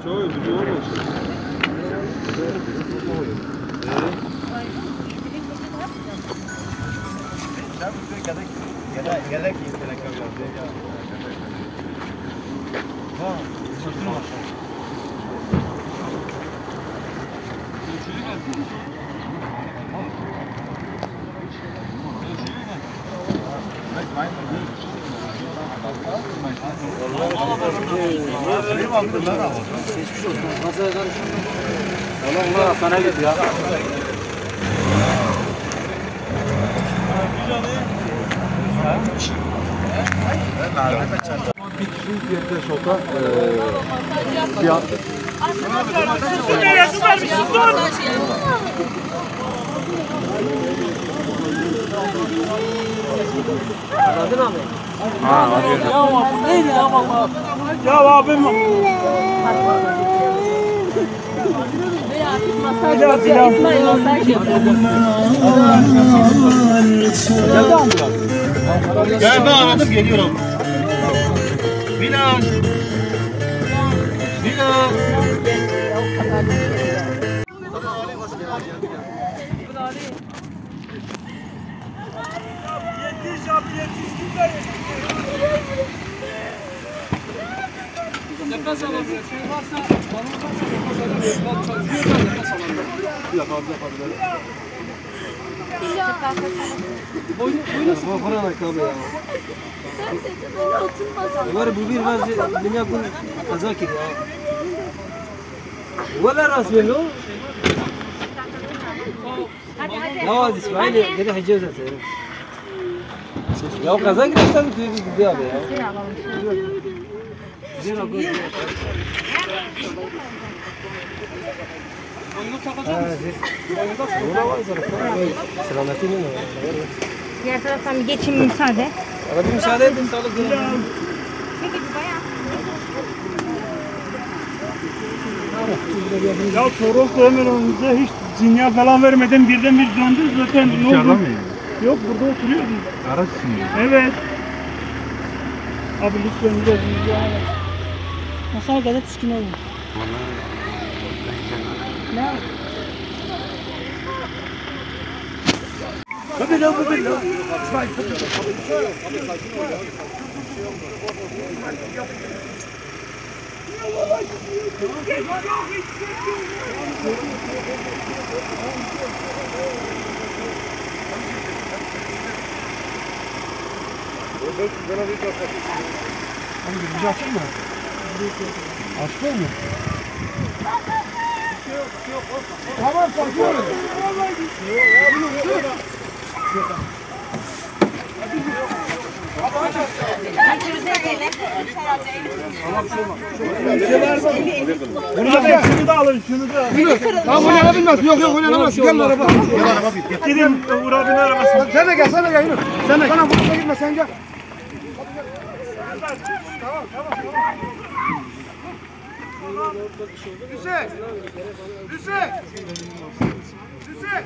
Allah sana git ya. Bir kişilik yerde şoka fiyat. Su ne yazı vermiş? Su. Anladın abi? Ha, hadi. Ya abim neydi ya valla? Ya abim. İsmail masaj yapıyor. Ben aradım geliyorum. Bilal. Bilal. Yetiş abi yetiş. Kimler yetiş? Nefes alamıyor. Şey varsa, balon varsa nefes alamıyor. Çalışıyor da nefes alamıyor. Yapabilir. Boynu sıkıyor. Falan ayakkabı ya. Var bu bir var dünya kun kazak ya. Valla rasmi lo. Ya İsmail dedi Hicaz zaten. Ya kazak nasıl gidiyor abi ya. Selametini mi? Diğer taraftan bir geçeyim müsaade. Bana bir müsaade edin sağlık dilerim. Peki bir bayan. Ya Toros Ömer'e hiç zinya falan vermeden birden bir döndü zaten. Ne oldu? Yok burada oturuyordum. Araç şimdi. Evet. Abi lütfen biraz rica ederim. Masaya gelip düşkün olun. Ne? Tabii lan bu benim. Bir şey açayım mı? Açmıyor mu? Tamam sakin olun. Bunu da şunu da alın şunu da. Tamam oynayabilmez. Yok oynayamaz. Gel araba. Gidin Uğur abinin arabasına. Sen de gel Yunus. Sen de. Sana buraya gitme sen gel. Hüseyin! Hüseyin! Hüseyin!